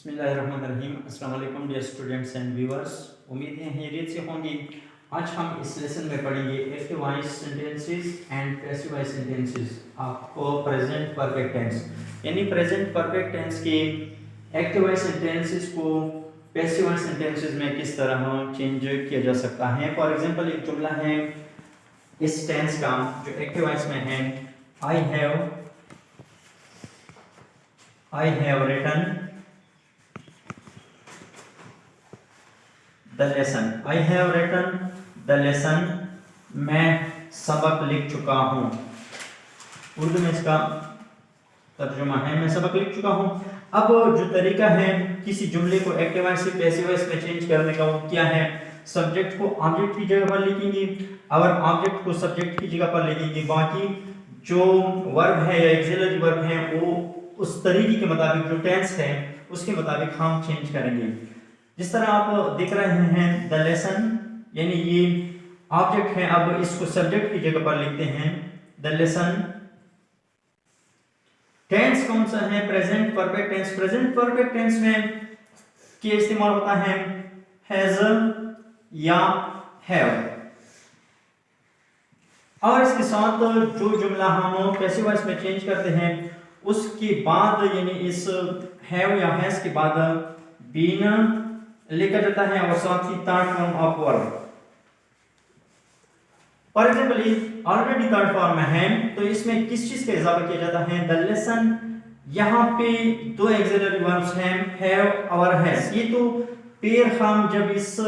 बिस्मिल्लाहिर्रहमानिर्रहीम। अस्सलाम वालेकुम डियर स्टूडेंट्स एंड व्यूअर्स, उम्मीद है खैरियत से होंगे। आज हम इस लेसन में पढ़ेंगे active voice sentences and passive voice sentences आपको प्रेजेंट परफेक्ट टेंस यानी प्रेजेंट परफेक्ट टेंस के एक्टिव वॉइस सेंटेंसेस को पैसिव वॉइस सेंटेंसेस में किस तरह चेंज किया जा सकता है। फॉर एग्जांपल एक जुमला है इस टेंस का जो एक्टिव वॉइस में है, I have written the lesson. I have written the lesson, मैं सबक लिख चुका हूँ। उर्दू में इसका तर्जुमा है मैं सबक लिख चुका हूँ। अब जो तरीका है किसी जुमले को एक्टिव वॉइस से पैसिव वॉइस में चेंज करने का, वो क्या है? सब्जेक्ट को ऑब्जेक्ट की जगह पर लिखेंगे और ऑब्जेक्ट को सब्जेक्ट की जगह पर लिखेंगे। बाकी जो वर्ब है या एक्सिलरी वर्ब है वो उस तरीके के मुताबिक, जो टेंस है उसके मुताबिक हम चेंज करेंगे। जिस तरह आप देख रहे हैं द लेसन, यानी ये ऑब्जेक्ट है, अब इसको सब्जेक्ट की जगह पर लिखते हैं द लेसन। टेंस कौन सा है? Present perfect tense. Present perfect tense में क्या इस्तेमाल होता है? हैज या हैव। और इसके साथ जो जुमला हम पैसिव वॉइस में चेंज करते हैं उसके बाद, यानी इस हैव या हैज के बाद बीन लिखा जाता है और साथ ही third form of verb. For example already third form में है तो इसमें किस चीज का इजाफा किया जाता है? The lesson. यहाँ पे दो एक्सिलरी वर्ब्स हैं, हैव और हैज। ये तो पेयर हम जब इस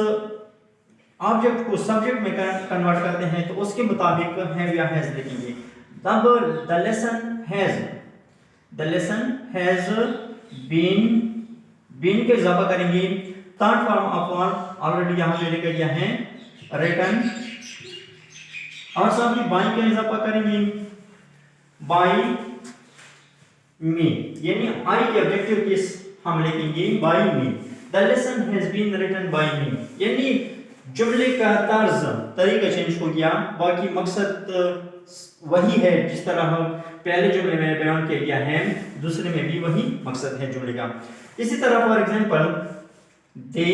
ऑब्जेक्ट को सब्जेक्ट में कन्वर्ट करते हैं तो उसके मुताबिक हैव या हैज लिखेंगे। तब द लेसन हैज बीन के इजाफा करेंगे third form of verb already यहां पे लिखा गया है रिटन, और साथ ही बाई का इजाफा करेंगे बाई मी, यानी आई के ऑब्जेक्टिव केस हम लिखेंगे by me. The lesson has been written by me, यानी जुमले का तर्ज तरीका चेंज हो गया, बाकी मकसद वही है जिस तरह हम पहले जुमले में बयान किया गया है, दूसरे में भी वही मकसद है जुमले का। इसी तरह for example they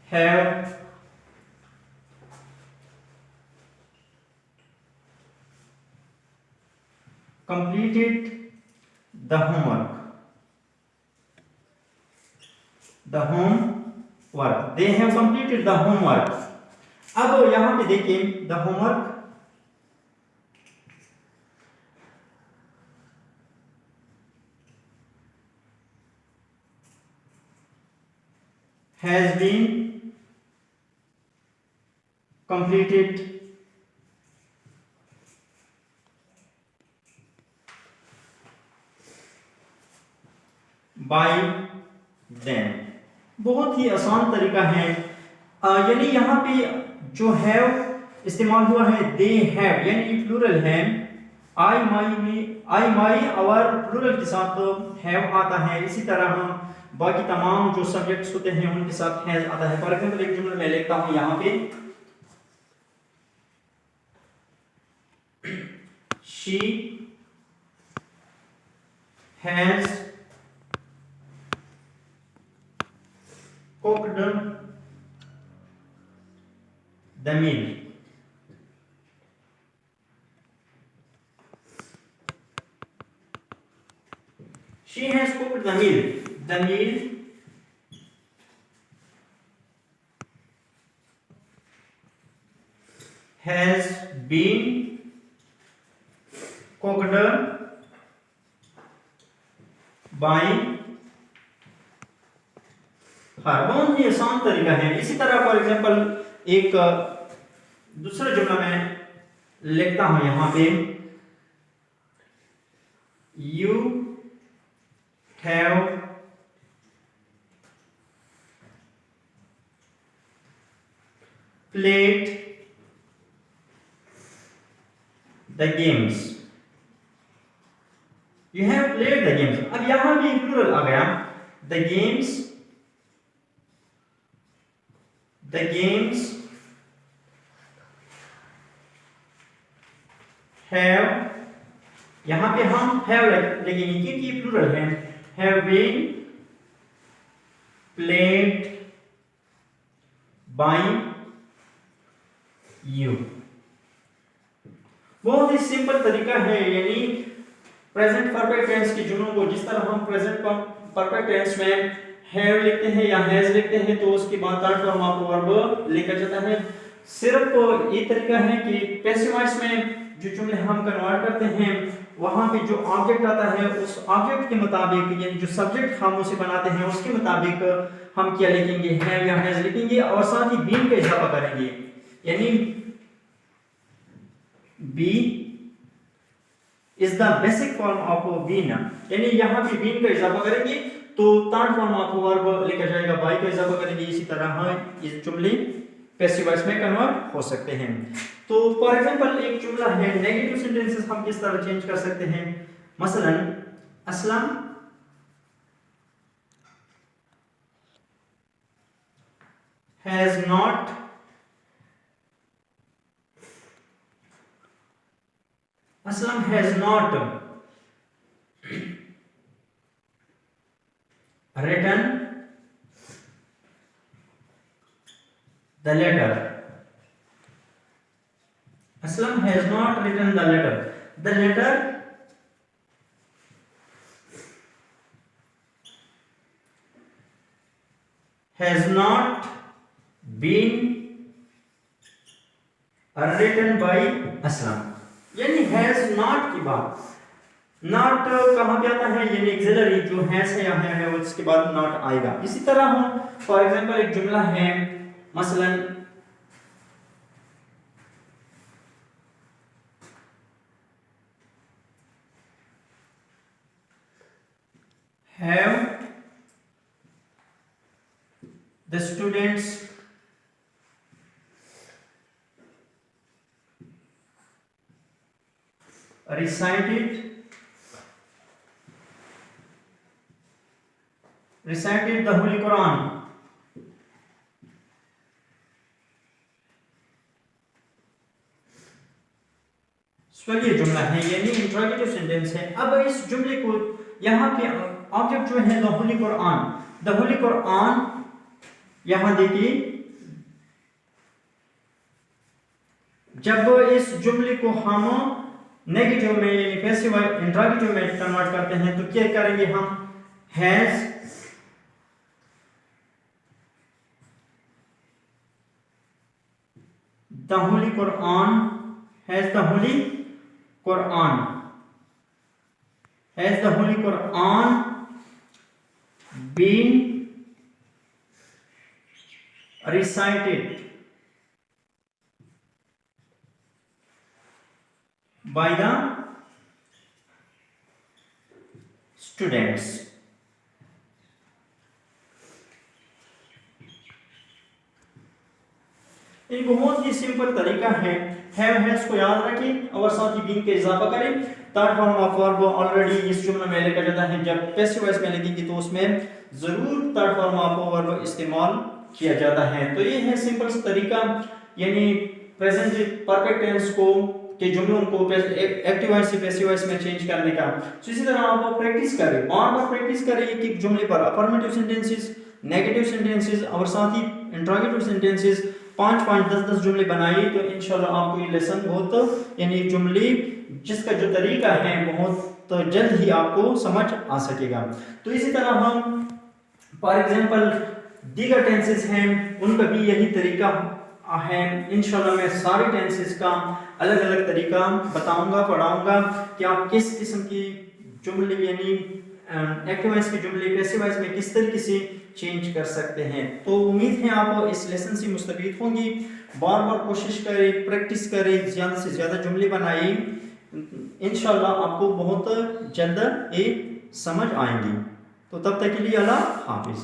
have completed the homework। they have completed the homework। अब यहां पे देखिए the homework has been completed by them। बहुत ही आसान तरीका है, यानी यहाँ पे जो हैव इस्तेमाल हुआ है they have, यानी प्लूरल है। आई माई और प्लूरल के साथ हैव आता है। इसी तरह हम बाकी तमाम जो सब्जेक्ट्स होते हैं उनके साथ हैज आता है। फॉर एग्जांपल एक जुमला मैं लिखता हूं यहां पे, she has cooked the meal. She has cooked the meal। The meal has been cooked by her। बहुत ही आसान तरीका है। इसी तरह फॉर एग्जांपल एक दूसरा जुमला मैं लिखता हूं यहां पे, you have played the games। You have played the games। अब यहां भी प्लूरल आ गया, the games have यहाँ पे हम हैव लिखेंगे क्योंकि प्लूरल है। Have been played by you. बहुत ही सिंपल तरीका है, यानी प्रेजेंट परफेक्ट टेंस के जुमलों को जिस तरह हम प्रेजेंट परफेक्ट टेंस में हैव लिखते हैं या हैज लिखते हैं तो उसके बाद थर्ड फॉर्म ऑफ वर्ब लिखा जाता है। सिर्फ ये तरीका है कि पैसिव वॉइस में जो जुमले हम कन्वर्ट करते हैं वहां पे जो ऑब्जेक्ट आता है उस ऑब्जेक्ट के मुताबिक, यानी जो सब्जेक्ट हम उसे बनाते हैं उसके मुताबिक हम क्या लिखेंगे, हैव या हैज लिखेंगे और साथ ही बीन का इजाफा करेंगे। यानी be is the basic form of been, यानी यहाँ पे बीन का इजाफा करेंगे तो थर्ड फॉर्म ऑफ वर्ब लिखा जाएगा, बाय का इजाफा करेंगे। इसी तरह ये जुमले पैसिव वॉइस में कन्वर्ट हो सकते हैं। तो फॉर एग्जांपल एक जुमला है, नेगेटिव सेंटेंसेस हम किस तरह चेंज कर सकते हैं। मसलन Aslam has not Aslam has not written the letter. Aslam has not written the letter. The letter has not been written by Aslam। यानी हैज नॉट की बात, नॉट कहां पे आता है, यानी एक्सिलरी जो हैज है या है उसके बाद नॉट आएगा। इसी तरह हम फॉर एग्जांपल एक जुमला है, मसलन have the students recited the Holy Quran। ये जुमला है, यानी इंट्रोगेटिव सेंटेंस है। अब इस जुमले को यहाँ पे ऑब्जेक्ट जो है the holy Quran, the holy Quran यहाँ देखिए, जब इस जुमले को हम नेगेटिव में यानी पैसिव इंट्रोगेटिव में कन्वर्ट करते हैं तो क्या करेंगे हम, has the holy Quran, has the holy Quran, has the holy Quran been recited by the students। एक बहुत ही सिंपल तरीका है, हैव हैज को याद रखें और साथ ही बीन के इजाफा करें। Third form of verb already इस जुमले में लिखा जाता है, जब पैसिव वॉइस में लिखेंगे तो उसमें जरूर थर्ड फॉर्म ऑफ वर्ब इस्तेमाल किया जाता है। तो ये है सिंपल सा तरीका, यानी प्रेजेंट परफेक्ट टेंस को के जुमलों को एक्टिव वॉइस से पैसिव वॉइस में चेंज करने का। तो इसी तरह आप प्रैक्टिस करें, बार बार प्रैक्टिस करें एक एक जुमले पर, अफर्मेटिव सेंटेंसेस, नेगेटिव सेंटेंसेस और साथ ही इंट्रोगेटिव सेंटेंसेस 5-5 10-10 जुमले बनाइए तो इंशाल्लाह आपको ये लेसन बहुत, यानी जुमले जिसका जो तरीका है बहुत जल्द ही आपको समझ आ सकेगा। तो इसी तरह हम फॉर एग्जांपल दीगर टेंसेस हैं उनका भी यही तरीका है। इंशाल्लाह मैं सारे टेंसेस का अलग अलग तरीका बताऊंगा, पढ़ाऊंगा कि आप किस किस्म की जुमले यानी एक्टिव वॉइस के जुमले पैसिव वॉइस में किस तरीके से चेंज कर सकते हैं। तो उम्मीद है आप इस लेसन से मुस्तफीद होंगी। बार बार कोशिश करें, प्रैक्टिस करें, ज़्यादा से ज़्यादा जुमले बनाइए, इंशाल्लाह आपको बहुत जल्द ये समझ आएंगी। तो तब तक के लिए अल्लाह हाफिज़।